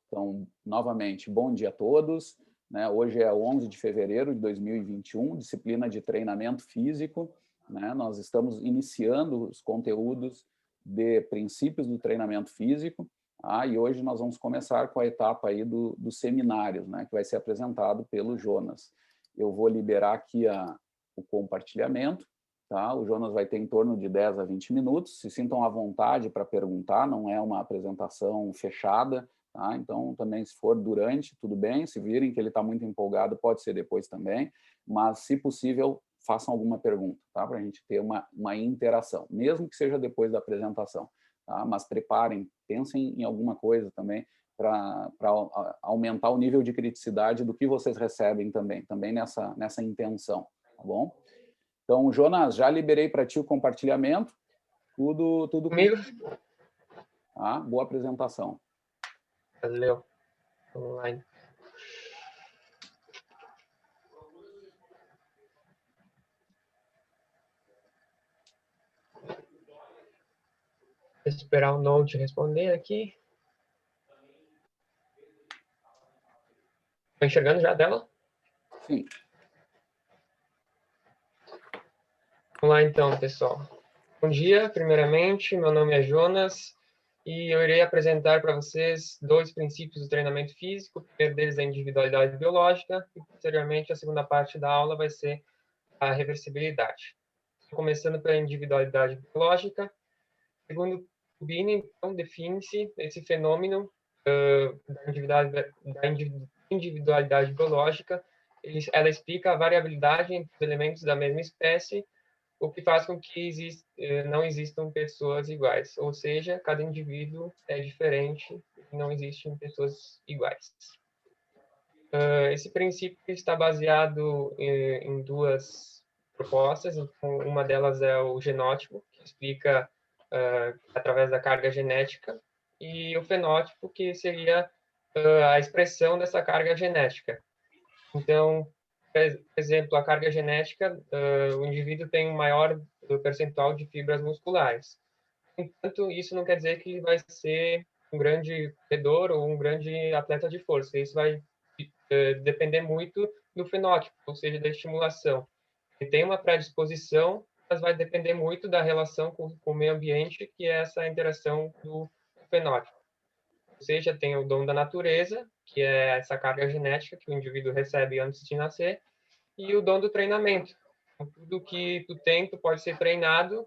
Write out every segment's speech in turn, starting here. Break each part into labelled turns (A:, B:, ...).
A: Então, novamente, bom dia a todos. Hoje é 11 de fevereiro de 2021, disciplina de treinamento físico. Nós estamos iniciando os conteúdos de princípios do treinamento físico. E hoje nós vamos começar com a etapa aí dos seminários, que vai ser apresentado pelo Jonas. Eu vou liberar aqui o compartilhamento. Tá? O Jonas vai ter em torno de 10 a 20 minutos. Se sintam à vontade para perguntar, não é uma apresentação fechada. Tá? Então, também, se for durante, tudo bem. Se virem que ele está muito empolgado, pode ser depois também. Mas, se possível, façam alguma pergunta, tá? Para a gente ter uma interação, mesmo que seja depois da apresentação. Tá? Mas preparem, pensem em alguma coisa também para aumentar o nível de criticidade do que vocês recebem também nessa intenção. Tá bom? Então, Jonas, já liberei para ti o compartilhamento. Tudo
B: comigo.
A: Boa apresentação.
B: Valeu. Online. Vou esperar o Node responder aqui. Estou enxergando já a tela?
A: Sim.
B: Vamos lá então, pessoal. Bom dia, primeiramente, meu nome é Jonas e eu irei apresentar para vocês 2 princípios do treinamento físico. O primeiro deles é a individualidade biológica e, posteriormente, a segunda parte da aula vai ser a reversibilidade. Começando pela individualidade biológica, segundo Tubini, então, define-se esse fenômeno da individualidade biológica. Ela explica a variabilidade entre os elementos da mesma espécie, o que faz com que não existam pessoas iguais, ou seja, cada indivíduo é diferente e não existem pessoas iguais. Esse princípio está baseado em 2 propostas. Então, uma delas é o genótipo, que explica através da carga genética, e o fenótipo, que seria a expressão dessa carga genética. Então, por exemplo, a carga genética, o indivíduo tem um maior percentual de fibras musculares. Entanto, isso não quer dizer que ele vai ser um grande corredor ou um grande atleta de força. Isso vai depender muito do fenótipo, ou seja, da estimulação. Ele tem uma predisposição, mas vai depender muito da relação com o meio ambiente, que é essa interação do fenótipo. Ou seja, tem o dom da natureza, que é essa carga genética que o indivíduo recebe antes de nascer, e o dom do treinamento. Tudo que tu tem, tu pode ser treinado,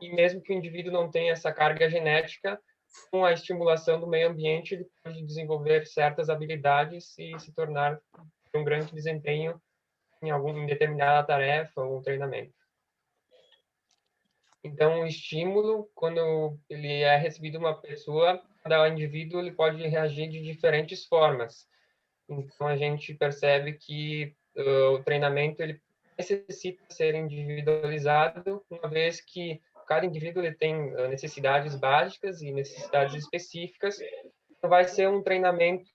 B: e mesmo que o indivíduo não tenha essa carga genética, com a estimulação do meio ambiente, ele pode desenvolver certas habilidades e se tornar um grande desempenho em determinada tarefa ou treinamento. Então, o estímulo, quando ele é recebido uma pessoa, cada indivíduo ele pode reagir de diferentes formas. Então, a gente percebe que o treinamento ele necessita ser individualizado, uma vez que cada indivíduo ele tem necessidades básicas e necessidades específicas. Não vai ser um treinamento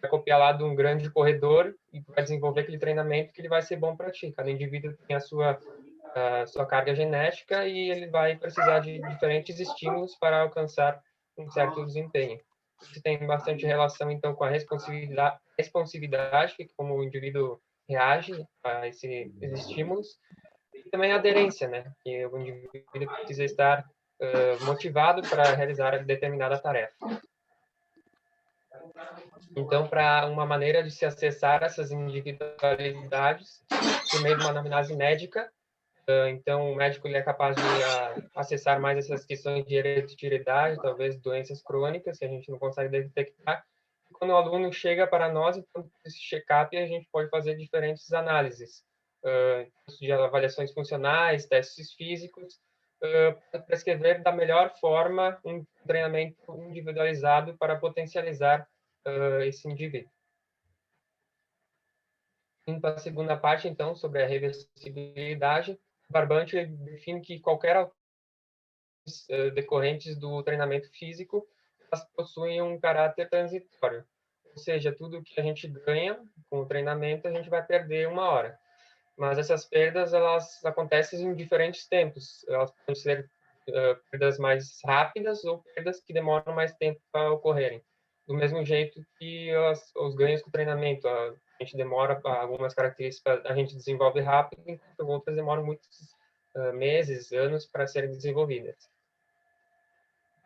B: vai copiar lá de um grande corredor e vai desenvolver aquele treinamento que ele vai ser bom para ti. Cada indivíduo tem a sua carga genética e ele vai precisar de diferentes estímulos para alcançar um certo desempenho. Isso tem bastante relação, então, com a responsividade, que como o indivíduo reage a esses estímulos, e também a aderência, né? Que o indivíduo precisa estar motivado para realizar determinada tarefa. Então, para uma maneira de se acessar essas individualidades, por meio de uma anamnese médica, então o médico ele é capaz de acessar mais essas questões de hereditariedade, talvez doenças crônicas que a gente não consegue detectar. E quando o aluno chega para nós, então, esse check-up, a gente pode fazer diferentes análises, de avaliações funcionais, testes físicos, para prescrever da melhor forma um treinamento individualizado para potencializar esse indivíduo. Indo para a segunda parte, então, sobre a reversibilidade, Barbante define que qualquer decorrentes do treinamento físico, elas possuem um caráter transitório. Ou seja, tudo que a gente ganha com o treinamento, a gente vai perder uma hora. Mas essas perdas, elas acontecem em diferentes tempos. Elas podem ser perdas mais rápidas ou perdas que demoram mais tempo para ocorrerem. Do mesmo jeito que os ganhos com o treinamento, a gente demora, algumas características a gente desenvolve rápido, enquanto outras demoram muitos meses, anos para serem desenvolvidas.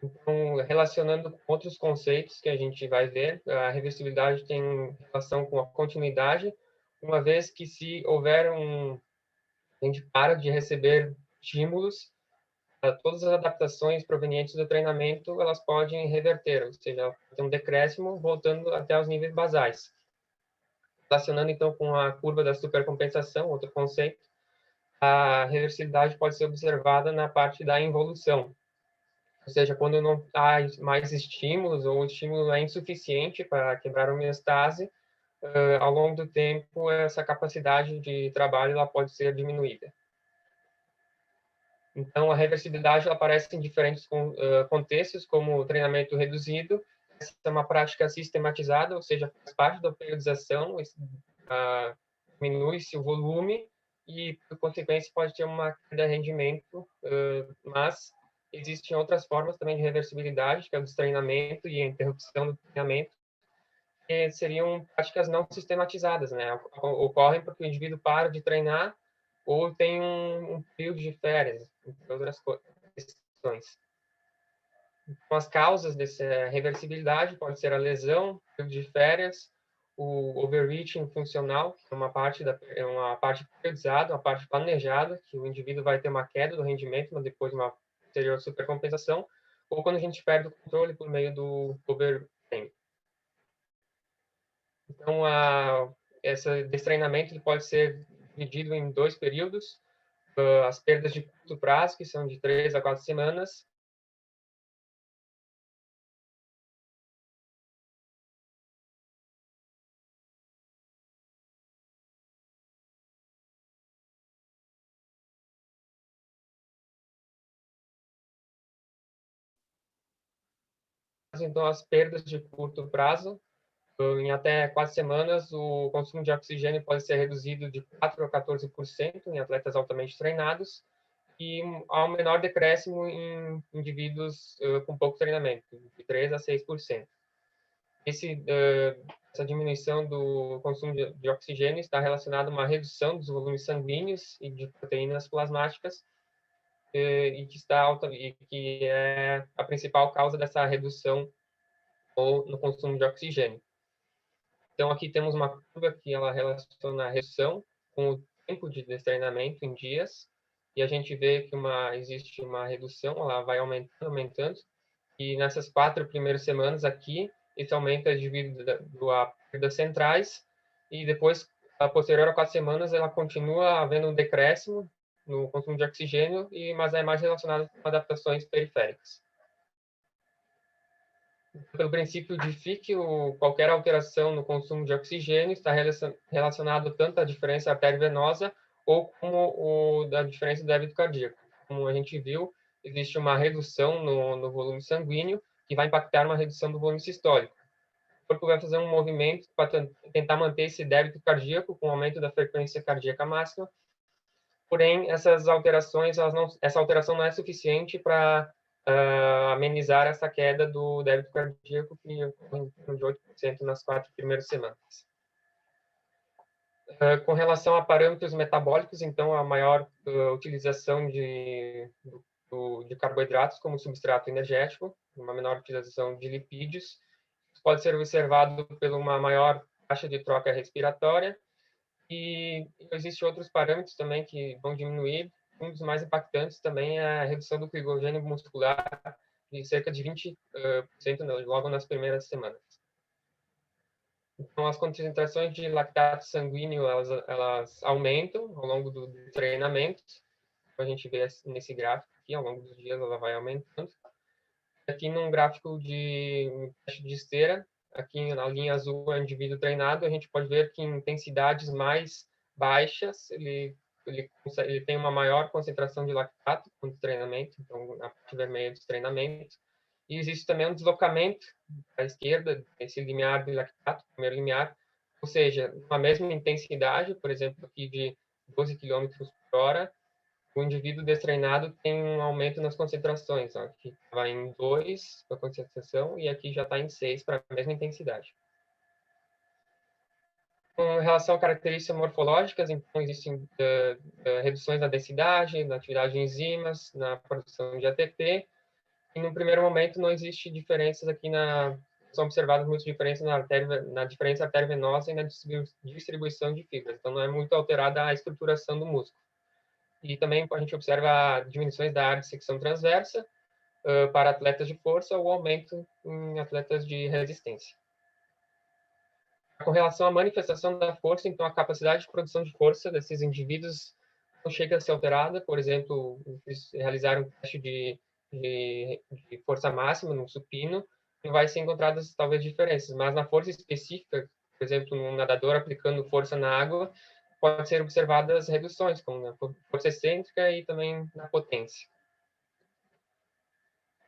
B: Então, relacionando com outros conceitos que a gente vai ver, a reversibilidade tem relação com a continuidade, uma vez que se houver a gente para de receber estímulos, todas as adaptações provenientes do treinamento, elas podem reverter, ou seja, tem um decréscimo voltando até os níveis basais. Relacionando, então, com a curva da supercompensação, outro conceito, a reversibilidade pode ser observada na parte da involução, ou seja, quando não há mais estímulos ou o estímulo é insuficiente para quebrar a homeostase, ao longo do tempo, essa capacidade de trabalho ela pode ser diminuída. Então, a reversibilidade ela aparece em diferentes contextos, como o treinamento reduzido. Essa é uma prática sistematizada, ou seja, faz parte da periodização, diminui-se o volume e, por consequência, pode ter uma queda de rendimento, mas existem outras formas também de reversibilidade, que é o destreinamento e a interrupção do treinamento, que seriam práticas não sistematizadas, né? Ocorrem porque o indivíduo para de treinar ou tem um período de férias, entre outras questões. Então, as causas dessa reversibilidade pode ser a lesão, período de férias, o overreaching funcional, que é uma parte periodizada, uma parte planejada, que o indivíduo vai ter uma queda do rendimento, mas depois uma posterior supercompensação, ou quando a gente perde o controle por meio do overtraining. Então, esse destreinamento pode ser dividido em 2 períodos. As perdas de curto prazo, que são de 3 a 4 semanas. Então, as perdas de curto prazo, em até 4 semanas, o consumo de oxigênio pode ser reduzido de 4 a 14% em atletas altamente treinados e há um menor decréscimo em indivíduos com pouco treinamento, de 3 a 6%. Essa diminuição do consumo de oxigênio está relacionada a uma redução dos volumes sanguíneos e de proteínas plasmáticas, e que é a principal causa dessa redução no consumo de oxigênio. Então, aqui temos uma curva que ela relaciona a redução com o tempo de destreinamento em dias, e a gente vê que existe uma redução, ela vai aumentando, e nessas 4 primeiras semanas aqui, esse aumento é devido a perdas centrais, e depois, a posterior a 4 semanas, ela continua havendo um decréscimo no consumo de oxigênio, mas é mais relacionado com adaptações periféricas. Pelo princípio de Fick, qualquer alteração no consumo de oxigênio está relacionado tanto à diferença arteriovenosa ou como da diferença do débito cardíaco. Como a gente viu, existe uma redução no volume sanguíneo que vai impactar uma redução do volume sistólico. O corpo vai fazer um movimento para tentar manter esse débito cardíaco com o aumento da frequência cardíaca máxima. Porém, essa alteração não é suficiente para amenizar essa queda do débito cardíaco, que ocorre de 8% nas 4 primeiras semanas. Com relação a parâmetros metabólicos, então, a maior utilização de carboidratos como substrato energético, uma menor utilização de lipídios, pode ser observado por uma maior taxa de troca respiratória, e existem outros parâmetros também que vão diminuir. Um dos mais impactantes também é a redução do glicogênio muscular de cerca de 20% logo nas primeiras semanas. Então, as concentrações de lactato sanguíneo, elas aumentam ao longo do treinamento. A gente vê nesse gráfico aqui, ao longo dos dias ela vai aumentando. Aqui num gráfico de teste de esteira, aqui na linha azul é o indivíduo treinado, a gente pode ver que em intensidades mais baixas, ele tem uma maior concentração de lactato no treinamento, então na parte vermelha do treinamento. E existe também um deslocamento à esquerda, esse limiar de lactato, primeiro limiar, ou seja, com a mesma intensidade, por exemplo, aqui de 12 km por hora, o indivíduo destreinado tem um aumento nas concentrações. Ó, aqui vai em 2 para a concentração e aqui já está em 6 para a mesma intensidade. Com relação a características morfológicas, então, existem reduções na densidade, na atividade de enzimas, na produção de ATP, e no primeiro momento não existe diferenças aqui são observadas muitas diferenças na diferença arteriovenosa e na distribuição de fibras, então não é muito alterada a estruturação do músculo. E também a gente observa diminuições da área de secção transversa para atletas de força ou aumento em atletas de resistência. Com relação à manifestação da força, então a capacidade de produção de força desses indivíduos não chega a ser alterada. Por exemplo, eles realizaram um teste de força máxima no supino, não vai ser encontradas talvez diferenças, mas na força específica, por exemplo, um nadador aplicando força na água, pode ser observadas reduções, como na força excêntrica e também na potência.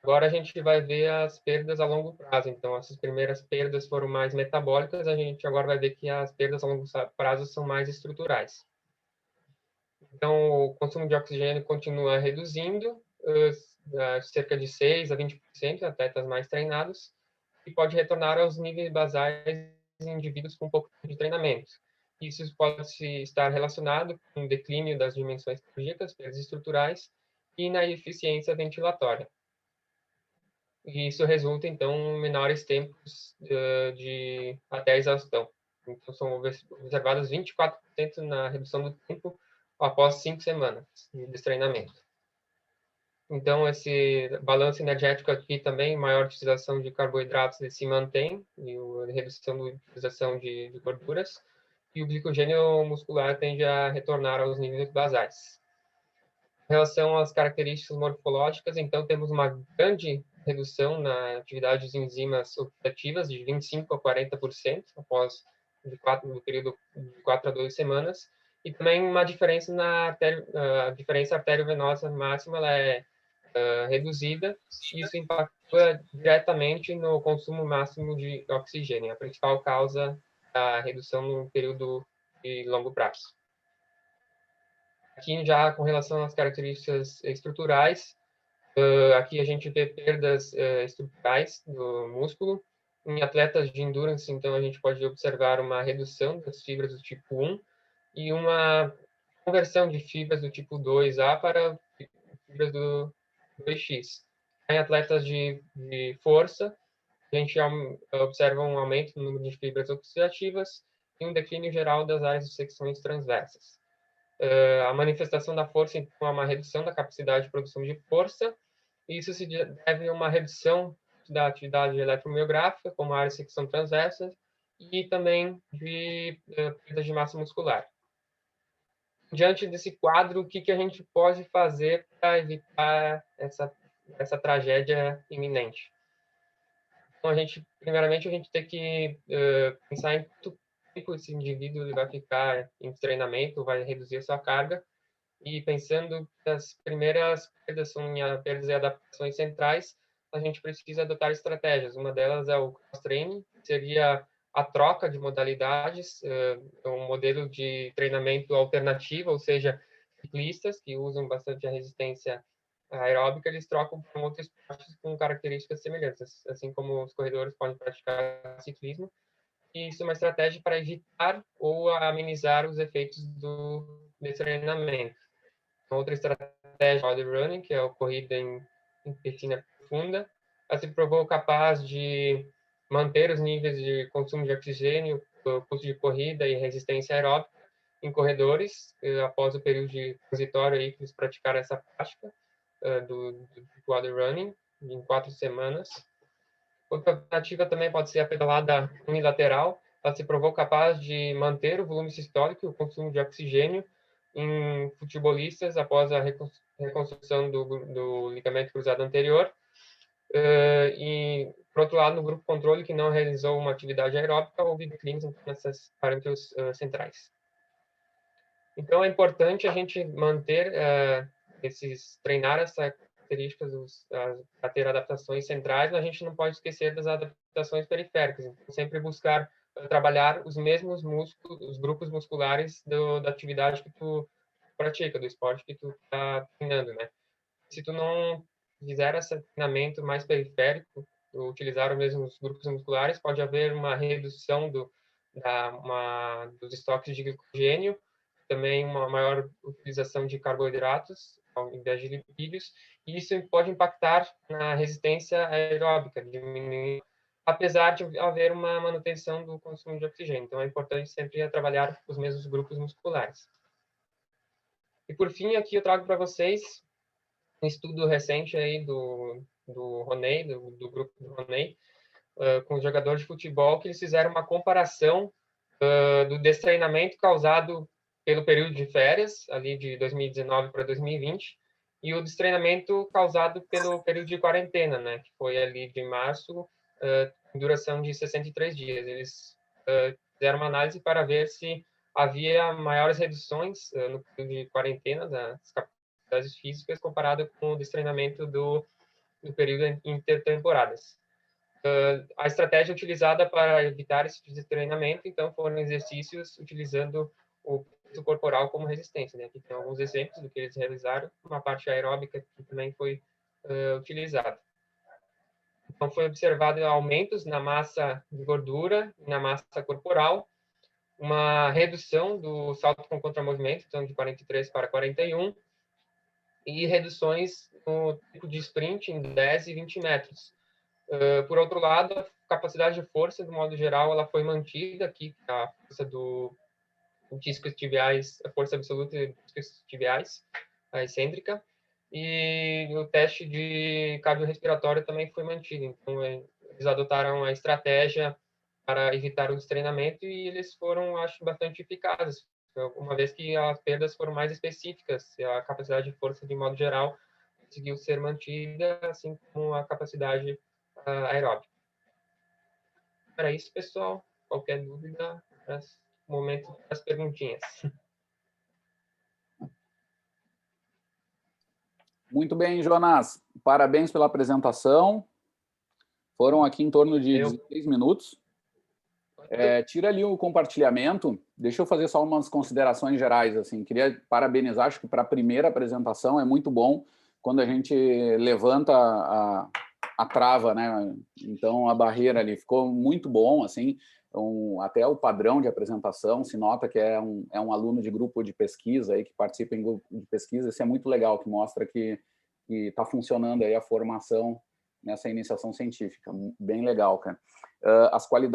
B: Agora a gente vai ver as perdas a longo prazo. Então, essas primeiras perdas foram mais metabólicas, a gente agora vai ver que as perdas a longo prazo são mais estruturais. Então, o consumo de oxigênio continua reduzindo, cerca de 6 a 20% em atletas mais treinados, e pode retornar aos níveis basais em indivíduos com pouco de treinamento. Isso pode estar relacionado com o declínio das dimensões cardíacas, perdas estruturais, e na eficiência ventilatória. E isso resulta, então, em menores tempos até a exaustão. Então, são observados 24% na redução do tempo após 5 semanas de treinamento. Então, esse balanço energético aqui também, maior utilização de carboidratos, ele se mantém, e a redução da utilização de gorduras, e o glicogênio muscular tende a retornar aos níveis basais. Em relação às características morfológicas, então, temos uma grande redução na atividade de enzimas oxidativas, de 25% a 40%, após no período de 4 a 12 semanas, e também uma diferença a diferença arteriovenosa máxima, ela é reduzida, e isso impacta diretamente no consumo máximo de oxigênio, a principal causa da redução no período de longo prazo. Aqui já com relação às características estruturais, aqui a gente vê perdas estruturais do músculo. Em atletas de endurance, então, a gente pode observar uma redução das fibras do tipo 1 e uma conversão de fibras do tipo 2A para fibras do 2X. Em atletas de força, a gente observa um aumento no número de fibras oxidativas e um declínio geral das áreas de secções transversas. A manifestação da força, então, é uma redução da capacidade de produção de força, e isso se deve a uma redução da atividade eletromiográfica, como a área de secção transversa, e também de perda de massa muscular. Diante desse quadro, o que a gente pode fazer para evitar essa tragédia iminente? Então, primeiramente, a gente tem que pensar em quanto tempo esse indivíduo vai ficar em treinamento, vai reduzir a sua carga, e pensando que as primeiras perdas são perdas e adaptações centrais, a gente precisa adotar estratégias. Uma delas é o cross-training, que seria a troca de modalidades, um modelo de treinamento alternativo, ou seja, ciclistas que usam bastante a resistência aeróbica, eles trocam por outros esportes com características semelhantes, assim como os corredores podem praticar ciclismo. E isso é uma estratégia para evitar ou amenizar os efeitos do treinamento. Outra estratégia é o running, que é a corrida em piscina profunda. Ela se provou capaz de manter os níveis de consumo de oxigênio, custo de corrida e resistência aeróbica em corredores, após o período de transitório aí que eles praticaram essa prática do water running, em 4 semanas. Outra alternativa também pode ser a pedalada unilateral. Ela se provou capaz de manter o volume sistólico e o consumo de oxigênio em futebolistas após a reconstrução do ligamento cruzado anterior. E, por outro lado, no grupo controle que não realizou uma atividade aeróbica, houve declínios nesses parâmetros centrais. Então, é importante a gente manter treinar essas características para ter adaptações centrais, mas a gente não pode esquecer das adaptações periféricas. Então, sempre buscar trabalhar os mesmos músculos, os grupos musculares da atividade que tu pratica, do esporte que tu está treinando, né? Se tu não fizer esse treinamento mais periférico, utilizar os mesmos grupos musculares, pode haver uma redução dos estoques de glicogênio, também uma maior utilização de carboidratos ao invés de lipídios, e isso pode impactar na resistência aeróbica, diminuir, apesar de haver uma manutenção do consumo de oxigênio. Então, é importante sempre trabalhar os mesmos grupos musculares. E, por fim, aqui eu trago para vocês um estudo recente aí do Roney, do grupo do Roney, com os jogadores de futebol, que eles fizeram uma comparação do destreinamento causado pelo período de férias, ali de 2019 para 2020, e o destreinamento causado pelo período de quarentena, né, que foi ali de março, duração de 63 dias. Eles fizeram uma análise para ver se havia maiores reduções no período de quarentena das capacidades físicas comparado com o destreinamento do período intertemporadas. A estratégia utilizada para evitar esse tipo de treinamento, então, foram exercícios utilizando o peso corporal como resistência, né? Aqui tem alguns exemplos do que eles realizaram, uma parte aeróbica que também foi utilizada. Então, foi observado aumentos na massa de gordura e na massa corporal, uma redução do salto com contramovimento, então, de 43 para 41, e reduções no tipo de sprint em 10 e 20 metros. Por outro lado, a capacidade de força, de modo geral, ela foi mantida aqui, a força do discos tibiais, a força absoluta dos discos tibiais, a excêntrica, e o teste de cardiorrespiratório também foi mantido. Então, eles adotaram a estratégia para evitar o destreinamento e eles foram, acho, bastante eficazes, uma vez que as perdas foram mais específicas, a capacidade de força, de modo geral, conseguiu ser mantida, assim como a capacidade aeróbica. Para isso, pessoal, qualquer dúvida, momento das perguntinhas.
A: Muito bem, Jonas. Parabéns pela apresentação. Foram aqui em torno de 16 minutos. Tira ali o compartilhamento. Deixa eu fazer só umas considerações gerais. Assim. Queria parabenizar, acho que para a primeira apresentação é muito bom quando a gente levanta a trava, né? Então, a barreira ali ficou muito bom, assim. Até o padrão de apresentação se nota que é um aluno de grupo de pesquisa aí, que participa em grupo de pesquisa. Isso é muito legal, que mostra que está funcionando aí a formação nessa iniciação científica. Bem legal, cara.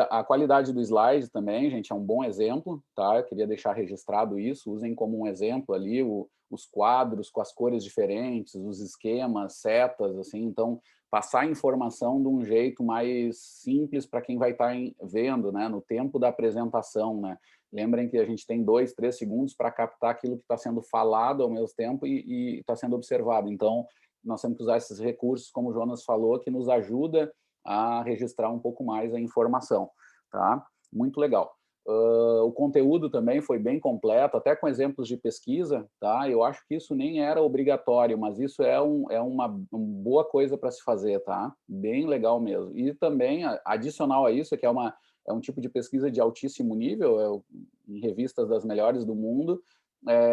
A: A qualidade do slide também, gente, é um bom exemplo, tá? Eu queria deixar registrado isso. Usem como um exemplo ali os quadros com as cores diferentes, os esquemas, setas, assim. Então, passar a informação de um jeito mais simples para quem vai estar vendo, né? No tempo da apresentação, né? Lembrem que a gente tem 2, 3 segundos para captar aquilo que está sendo falado ao mesmo tempo e está sendo observado. Então, nós temos que usar esses recursos, como o Jonas falou, que nos ajuda a registrar um pouco mais a informação, tá? Muito legal. O conteúdo também foi bem completo, até com exemplos de pesquisa, tá? Eu acho que isso nem era obrigatório, mas isso é uma boa coisa para se fazer, tá? Bem legal mesmo. E também, adicional a isso, que é um tipo de pesquisa de altíssimo nível, em revistas das melhores do mundo,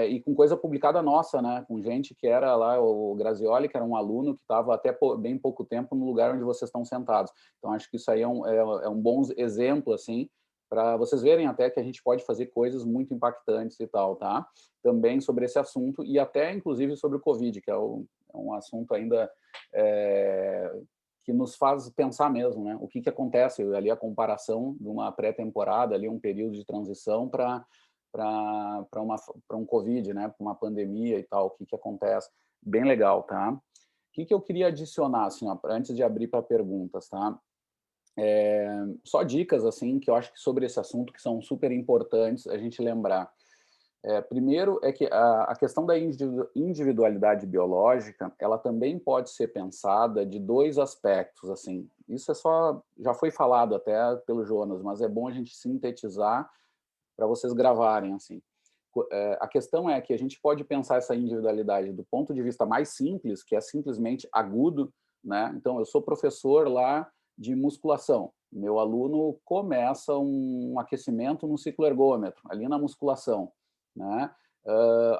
A: e com coisa publicada nossa, né? Com gente que era lá, o Grazioli, que era um aluno que estava até bem pouco tempo no lugar onde vocês estão sentados. Então, acho que isso aí é um bom exemplo, assim, para vocês verem até que a gente pode fazer coisas muito impactantes e tal, tá? Também sobre esse assunto e até, inclusive, sobre o Covid, que é um assunto ainda que nos faz pensar mesmo, né? O que acontece ali, a comparação de uma pré-temporada, ali um período de transição para um Covid, né? Para uma pandemia e tal, o que acontece. Bem legal, tá? O que eu queria adicionar, assim, ó, antes de abrir para perguntas, tá? Só dicas, assim, que eu acho que sobre esse assunto que são super importantes a gente lembrar. Primeiro é que a questão da individualidade biológica, ela também pode ser pensada de 2 aspectos, assim. Isso já foi falado até pelo Jonas, mas é bom a gente sintetizar para vocês gravarem, assim. A questão é que a gente pode pensar essa individualidade do ponto de vista mais simples, que é simplesmente agudo, né? Então, eu sou professor lá de musculação. Meu aluno começa um aquecimento no ciclo ergômetro, ali na musculação, né?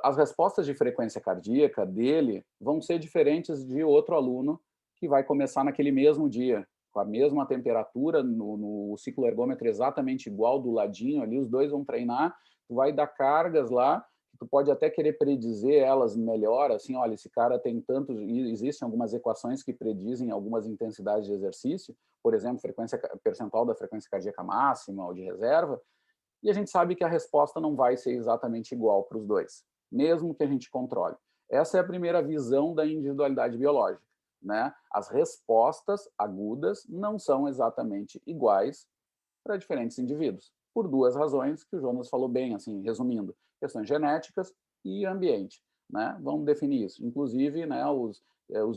A: As respostas de frequência cardíaca dele vão ser diferentes de outro aluno que vai começar naquele mesmo dia, com a mesma temperatura, no ciclo ergômetro exatamente igual, do ladinho ali, os dois vão treinar, tu vai dar cargas lá, tu pode até querer predizer elas melhor, assim, olha, esse cara tem tantos, existem algumas equações que predizem algumas intensidades de exercício, por exemplo, percentual da frequência cardíaca máxima ou de reserva, e a gente sabe que a resposta não vai ser exatamente igual para os dois, mesmo que a gente controle. Essa é a primeira visão da individualidade biológica, né? As respostas agudas não são exatamente iguais para diferentes indivíduos, por duas razões que o Jonas falou bem, assim, resumindo, questões genéticas e ambiente, né? Vamos definir isso. Inclusive, né, os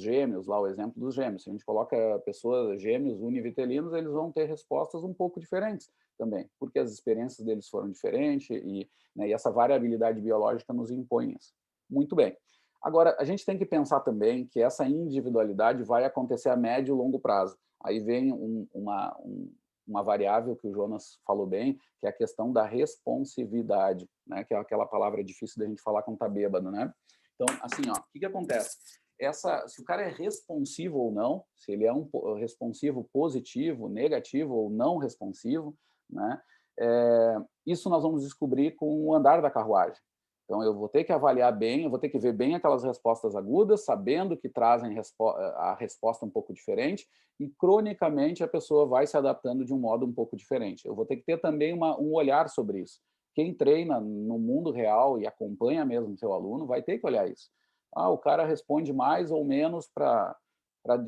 A: gêmeos, lá o exemplo dos gêmeos, se a gente coloca pessoas, gêmeos univitelinos, eles vão ter respostas um pouco diferentes também, porque as experiências deles foram diferentes e, né, e essa variabilidade biológica nos impõe isso. Muito bem. Agora, a gente tem que pensar também que essa individualidade vai acontecer a médio e longo prazo. Aí vem uma variável que o Jonas falou bem, que é a questão da responsividade, né? Que é aquela palavra difícil da gente falar quando está bêbado, né? Então, assim, ó, o que acontece? Se o cara é responsivo ou não, se ele é um responsivo positivo, negativo ou não responsivo, né? Isso nós vamos descobrir com o andar da carruagem. Então, eu vou ter que avaliar bem, eu vou ter que ver bem aquelas respostas agudas, sabendo que trazem a resposta um pouco diferente, e cronicamente a pessoa vai se adaptando de um modo um pouco diferente. Eu vou ter que ter também um olhar sobre isso. Quem treina no mundo real e acompanha mesmo seu aluno vai ter que olhar isso. O cara responde mais ou menos para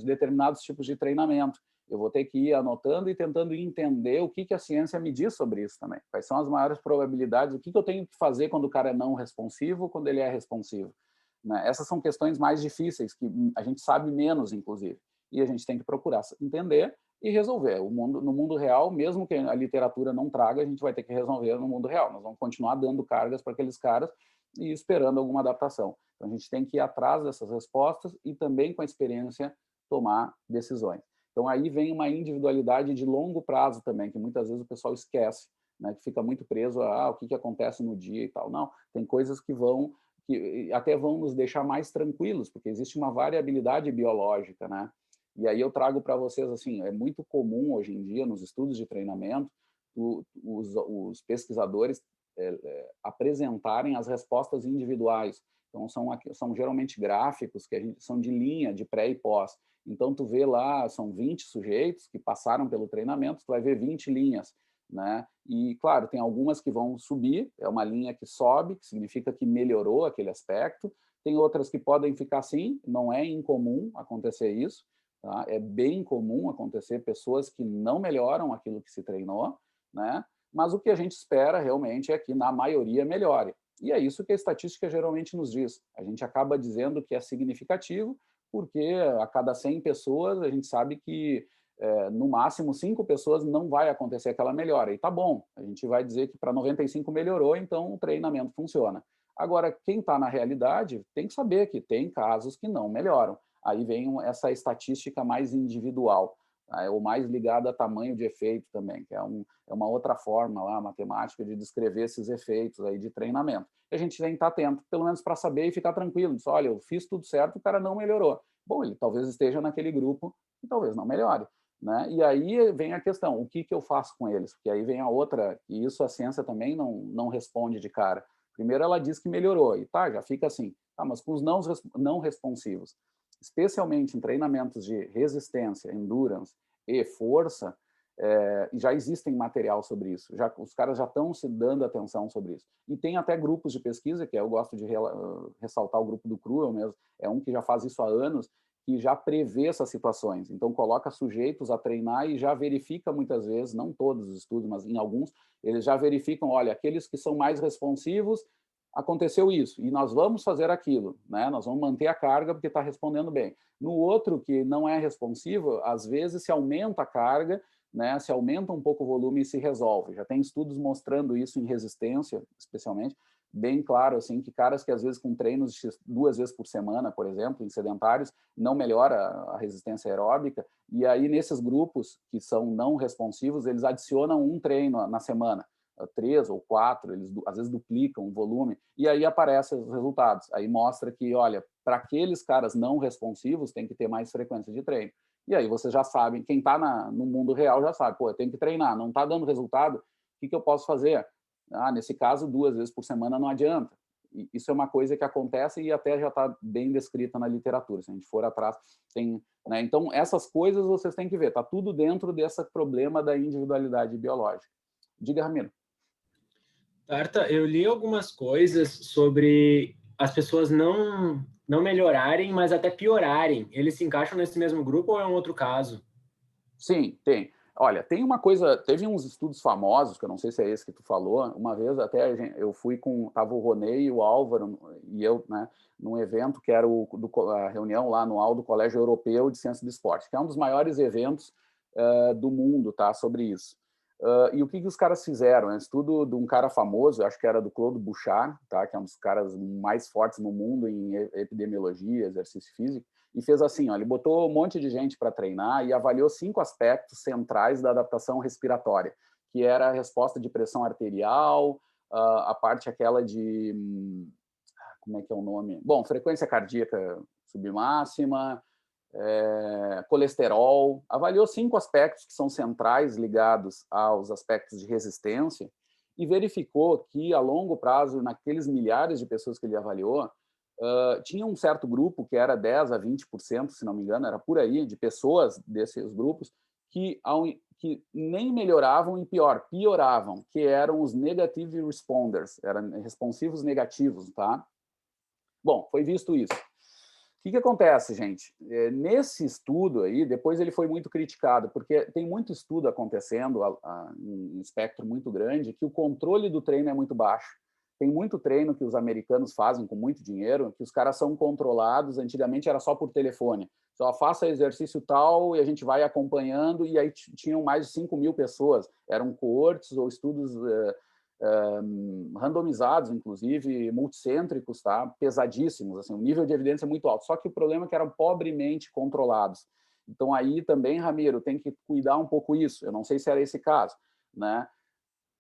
A: determinados tipos de treinamento. Eu vou ter que ir anotando e tentando entender o que a ciência me diz sobre isso também. Quais são as maiores probabilidades, o que eu tenho que fazer quando o cara é não responsivo, quando ele é responsivo. Né? Essas são questões mais difíceis, que a gente sabe menos, inclusive. E a gente tem que procurar entender e resolver. No mundo real, mesmo que a literatura não traga, a gente vai ter que resolver no mundo real. Nós vamos continuar dando cargas para aqueles caras e esperando alguma adaptação. Então, a gente tem que ir atrás dessas respostas e também, com a experiência, tomar decisões. Então, aí vem uma individualidade de longo prazo também, que muitas vezes o pessoal esquece, né? Que fica muito preso a o que acontece no dia e tal. Não, tem coisas que até vão nos deixar mais tranquilos, porque existe uma variabilidade biológica, né? E aí eu trago para vocês, assim, é muito comum hoje em dia, nos estudos de treinamento, os pesquisadores apresentarem as respostas individuais. Então, são geralmente gráficos que são de linha, de pré e pós. Então, tu vê lá, são 20 sujeitos que passaram pelo treinamento, tu vai ver 20 linhas, né? E, claro, tem algumas que vão subir, é uma linha que sobe, que significa que melhorou aquele aspecto. Tem outras que podem ficar assim, não é incomum acontecer isso, tá? É bem comum acontecer pessoas que não melhoram aquilo que se treinou, né? Mas o que a gente espera realmente é que, na maioria, melhore. E é isso que a estatística geralmente nos diz. A gente acaba dizendo que é significativo, porque a cada 100 pessoas a gente sabe que no máximo 5 pessoas não vai acontecer aquela melhora. E tá bom, a gente vai dizer que para 95 melhorou, então o treinamento funciona. Agora, quem está na realidade tem que saber que tem casos que não melhoram. Aí vem essa estatística mais individual, tá? Ou mais ligada a tamanho de efeito também, que é uma outra forma lá, matemática, de descrever esses efeitos aí de treinamento. E a gente tem que estar atento, pelo menos para saber e ficar tranquilo. Diz, olha, eu fiz tudo certo, o cara não melhorou. Bom, ele talvez esteja naquele grupo e talvez não melhore. Né? E aí vem a questão, o que eu faço com eles? Porque aí vem a outra, e isso a ciência também não responde de cara. Primeiro ela diz que melhorou, e tá, já fica assim. Tá, mas com os não responsivos, especialmente em treinamentos de resistência, endurance e força, já existem material sobre isso, os caras já estão se dando atenção sobre isso. E tem até grupos de pesquisa, que eu gosto de ressaltar o grupo do Cruel mesmo, é um que já faz isso há anos, que já prevê essas situações. Então, coloca sujeitos a treinar e já verifica muitas vezes, não todos os estudos, mas em alguns, eles já verificam, olha, aqueles que são mais responsivos, aconteceu isso, e nós vamos fazer aquilo, né? Nós vamos manter a carga porque está respondendo bem. No outro, que não é responsivo, às vezes se aumenta a carga, né? Se aumenta um pouco o volume e se resolve. Já tem estudos mostrando isso em resistência, especialmente, bem claro, assim, que caras que às vezes com treinos 2 vezes por semana, por exemplo, em sedentários, não melhora a resistência aeróbica, e aí nesses grupos que são não responsivos, eles adicionam um treino na semana. 3 ou 4, eles às vezes duplicam o volume, e aí aparecem os resultados. Aí mostra que, olha, para aqueles caras não responsivos, tem que ter mais frequência de treino. E aí vocês já sabem, quem está no mundo real já sabe, pô, eu tenho que treinar, não está dando resultado, o que eu posso fazer? Nesse caso, 2 vezes por semana não adianta. E isso é uma coisa que acontece e até já está bem descrita na literatura, se a gente for atrás, tem, né? Então, essas coisas vocês têm que ver, está tudo dentro desse problema da individualidade biológica. Diga, Ramiro.
C: Tarta, eu li algumas coisas sobre as pessoas não melhorarem, mas até piorarem. Eles se encaixam nesse mesmo grupo ou é um outro caso?
A: Sim, tem. Olha, tem uma coisa, teve uns estudos famosos, que eu não sei se é esse que tu falou, uma vez até eu fui tava o Ronei e o Álvaro e eu, né, num evento que era a reunião lá anual do Colégio Europeu de Ciência do Esporte, que é um dos maiores eventos do mundo, tá, sobre isso. E o que os caras fizeram? É um estudo de um cara famoso, acho que era do Claude Bouchard, tá, que é um dos caras mais fortes no mundo em epidemiologia, exercício físico, e fez assim, ó, ele botou um monte de gente para treinar e avaliou 5 aspectos centrais da adaptação respiratória, que era a resposta de pressão arterial, a parte aquela de... como é que é o nome? Bom, frequência cardíaca submáxima, colesterol. Avaliou 5 aspectos que são centrais ligados aos aspectos de resistência e verificou que, a longo prazo, naqueles milhares de pessoas que ele avaliou, tinha um certo grupo, que era 10 a 20%, se não me engano, era por aí, de pessoas desses grupos, que nem melhoravam e pioravam, que eram os negative responders, eram responsivos negativos, tá? Bom, foi visto isso. O que acontece, gente? Nesse estudo aí, depois ele foi muito criticado, porque tem muito estudo acontecendo em um espectro muito grande, que o controle do treino é muito baixo. Tem muito treino que os americanos fazem com muito dinheiro, que os caras são controlados, antigamente era só por telefone. Só faça exercício tal e a gente vai acompanhando, e aí tinham mais de 5.000 pessoas. Eram coortes ou estudos randomizados, inclusive, multicêntricos, tá? Pesadíssimos, assim, o nível de evidência é muito alto. Só que o problema é que eram pobremente controlados. Então, aí também, Ramiro, tem que cuidar um pouco isso. Eu não sei se era esse caso, né?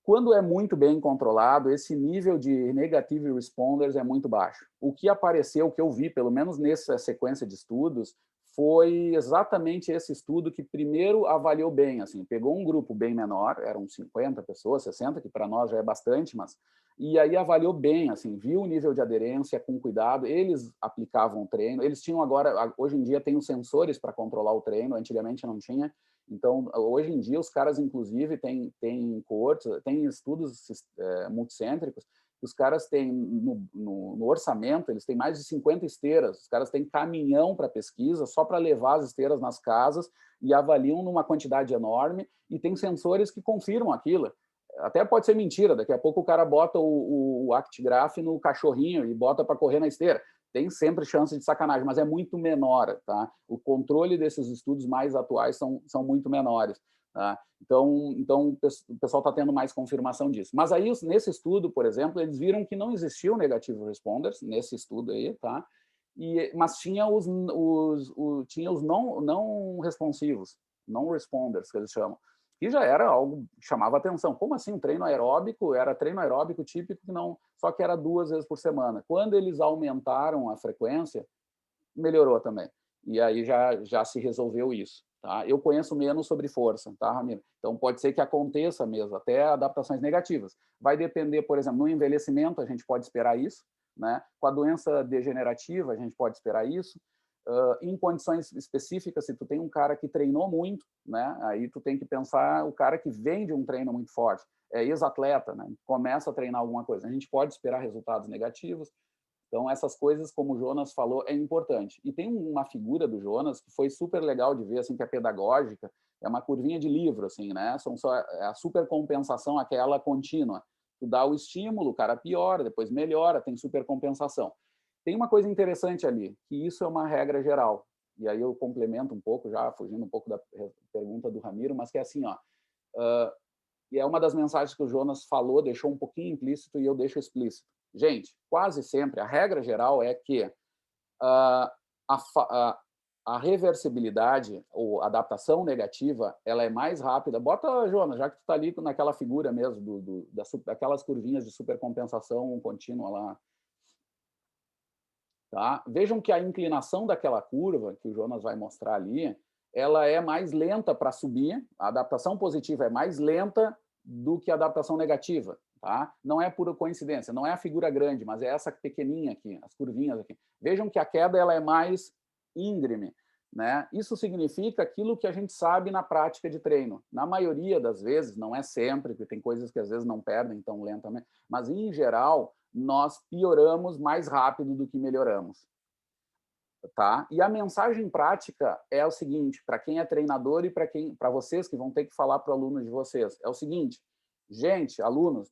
A: Quando é muito bem controlado, esse nível de negative responders é muito baixo. O que apareceu, o que eu vi, pelo menos nessa sequência de estudos, foi exatamente esse estudo que primeiro avaliou bem, assim, pegou um grupo bem menor, eram 50 pessoas, 60, que para nós já é bastante, mas e aí avaliou bem, assim, viu o nível de aderência com cuidado, eles aplicavam o treino, eles tinham agora, hoje em dia tem os sensores para controlar o treino, antigamente não tinha. Então, hoje em dia, os caras, inclusive, têm coortes, têm estudos multicêntricos, os caras têm, no orçamento, eles têm mais de 50 esteiras, os caras têm caminhão para pesquisa, só para levar as esteiras nas casas, e avaliam numa quantidade enorme, e tem sensores que confirmam aquilo. Até pode ser mentira, daqui a pouco o cara bota o Actigraph no cachorrinho e bota para correr na esteira. Tem sempre chance de sacanagem, mas é muito menor, tá? O controle desses estudos mais atuais são muito menores, tá? Então o pessoal está tendo mais confirmação disso. Mas aí, nesse estudo, por exemplo, eles viram que não existiam negative responders, nesse estudo aí, tá? Mas tinha os não responsivos, não responders, que eles chamam, que já era algo que chamava atenção. Como assim um treino aeróbico? Era treino aeróbico típico, não, só que era 2 vezes por semana. Quando eles aumentaram a frequência, melhorou também. E aí já se resolveu isso. Tá? Eu conheço menos sobre força, tá, Ramiro? Então pode ser que aconteça mesmo, até adaptações negativas. Vai depender, por exemplo, no envelhecimento, a gente pode esperar isso, né? Com a doença degenerativa, a gente pode esperar isso. Em condições específicas, se tu tem um cara que treinou muito, né, aí tu tem que pensar o cara que vem de um treino muito forte, é ex-atleta, né, começa a treinar alguma coisa. A gente pode esperar resultados negativos. Então, essas coisas, como o Jonas falou, é importante. E tem uma figura do Jonas que foi super legal de ver, assim, que é pedagógica, é uma curvinha de livro, assim, né? São só a supercompensação, aquela contínua. Tu dá o estímulo, o cara piora, depois melhora, tem supercompensação. Tem uma coisa interessante ali, que isso é uma regra geral. E aí eu complemento um pouco, já fugindo um pouco da pergunta do Ramiro, mas que é assim, ó, e é uma das mensagens que o Jonas falou, deixou um pouquinho implícito e eu deixo explícito. Gente, quase sempre, a regra geral é que a reversibilidade, ou adaptação negativa, ela é mais rápida. Bota, Jonas, já que tu está ali naquela figura mesmo, daquelas curvinhas de supercompensação contínua lá. Tá? Vejam que a inclinação daquela curva, que o Jonas vai mostrar ali, ela é mais lenta para subir, a adaptação positiva é mais lenta do que a adaptação negativa. Tá? Não é por coincidência, não é a figura grande, mas é essa pequenininha aqui, as curvinhas aqui. Vejam que a queda ela é mais íngreme. Né? Isso significa aquilo que a gente sabe na prática de treino. Na maioria das vezes, não é sempre, porque tem coisas que às vezes não perdem tão lentamente, mas em geral, nós pioramos mais rápido do que melhoramos. Tá? E a mensagem prática é o seguinte, para quem é treinador e para vocês que vão ter que falar para o aluno de vocês, é o seguinte, gente, alunos,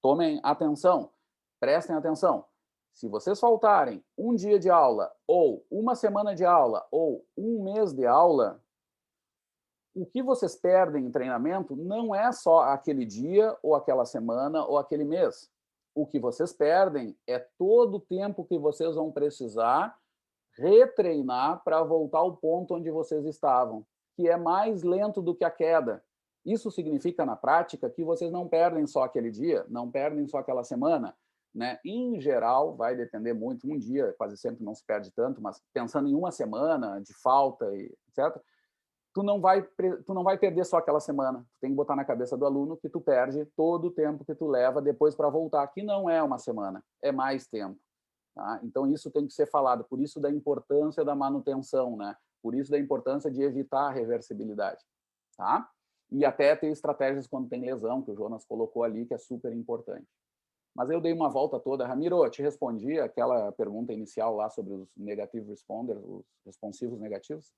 A: tomem atenção, prestem atenção. Se vocês faltarem um dia de aula, ou uma semana de aula, ou um mês de aula, o que vocês perdem em treinamento não é só aquele dia, ou aquela semana, ou aquele mês. O que vocês perdem é todo o tempo que vocês vão precisar retreinar para voltar ao ponto onde vocês estavam, que é mais lento do que a queda. Isso significa, na prática, que vocês não perdem só aquele dia, não perdem só aquela semana. Né? Em geral, vai depender muito, um dia quase sempre não se perde tanto, mas pensando em uma semana de falta, etc., tu não vai perder só aquela semana. Tu tem que botar na cabeça do aluno que tu perde todo o tempo que tu leva depois para voltar, que não é uma semana, é mais tempo. Tá? Então, isso tem que ser falado, por isso da importância da manutenção, né? Por isso da importância de evitar a reversibilidade. Tá? E até ter estratégias quando tem lesão, que o Jonas colocou ali, que é super importante. Mas eu dei uma volta toda. Ramiro, eu te respondi aquela pergunta inicial lá sobre os negative responders, os responsivos negativos?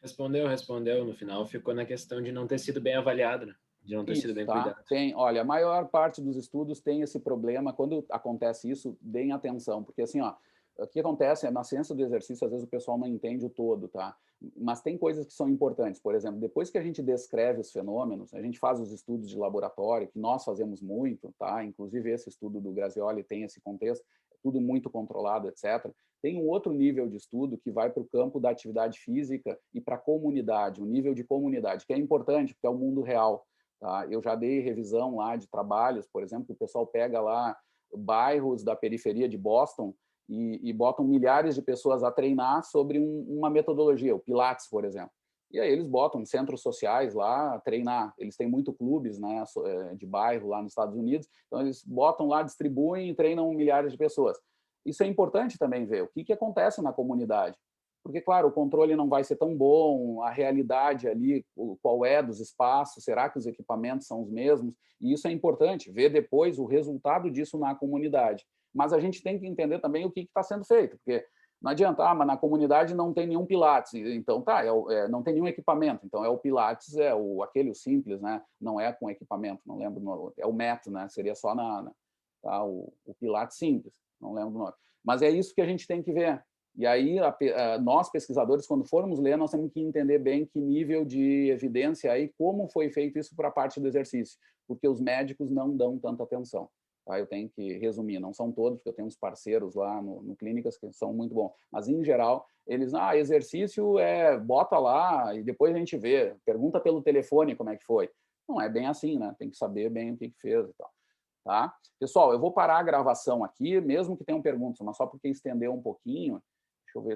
C: Respondeu. No final ficou na questão de não ter sido bem avaliado, né? De não ter sido bem cuidado.
A: Olha, a maior parte dos estudos tem esse problema. Quando acontece isso, deem atenção, porque assim, ó, o que acontece é, na ciência do exercício, às vezes o pessoal não entende o todo, tá? Mas tem coisas que são importantes. Por exemplo, depois que a gente descreve os fenômenos, a gente faz os estudos de laboratório, que nós fazemos muito, tá? Inclusive esse estudo do Grazioli tem esse contexto, é tudo muito controlado, etc. Tem um outro nível de estudo que vai para o campo da atividade física e para a comunidade, um nível de comunidade, que é importante, porque é o mundo real. Tá? Eu já dei revisão lá de trabalhos, por exemplo, que o pessoal pega lá bairros da periferia de Boston e botam milhares de pessoas a treinar sobre uma metodologia, o Pilates, por exemplo. E aí eles botam centros sociais lá a treinar. Eles têm muito clubes, né, de bairro lá nos Estados Unidos, então eles botam lá, distribuem e treinam milhares de pessoas. Isso é importante também ver o que acontece na comunidade. Porque, claro, o controle não vai ser tão bom, a realidade ali, qual é dos espaços, será que os equipamentos são os mesmos? E isso é importante, ver depois o resultado disso na comunidade. Mas a gente tem que entender também o que está sendo feito, porque não adianta, mas na comunidade não tem nenhum Pilates, então tá, não tem nenhum equipamento, então o Pilates é aquele simples, né? Não é com equipamento, não lembro, é o método, né? Seria só o Pilates simples, não lembro o nome. Mas é isso que a gente tem que ver. E aí, nós, pesquisadores, quando formos ler, nós temos que entender bem que nível de evidência aí, como foi feito isso para a parte do exercício, porque os médicos não dão tanta atenção. Tá? Eu tenho que resumir, não são todos, porque eu tenho uns parceiros lá no Clínicas que são muito bons, mas, em geral, eles, exercício bota lá e depois a gente vê, pergunta pelo telefone como é que foi. Não é bem assim, né? Tem que saber bem o que fez e tal. Tá? Pessoal, eu vou parar a gravação aqui, mesmo que tenham perguntas, mas só porque estendeu um pouquinho. Deixa eu ver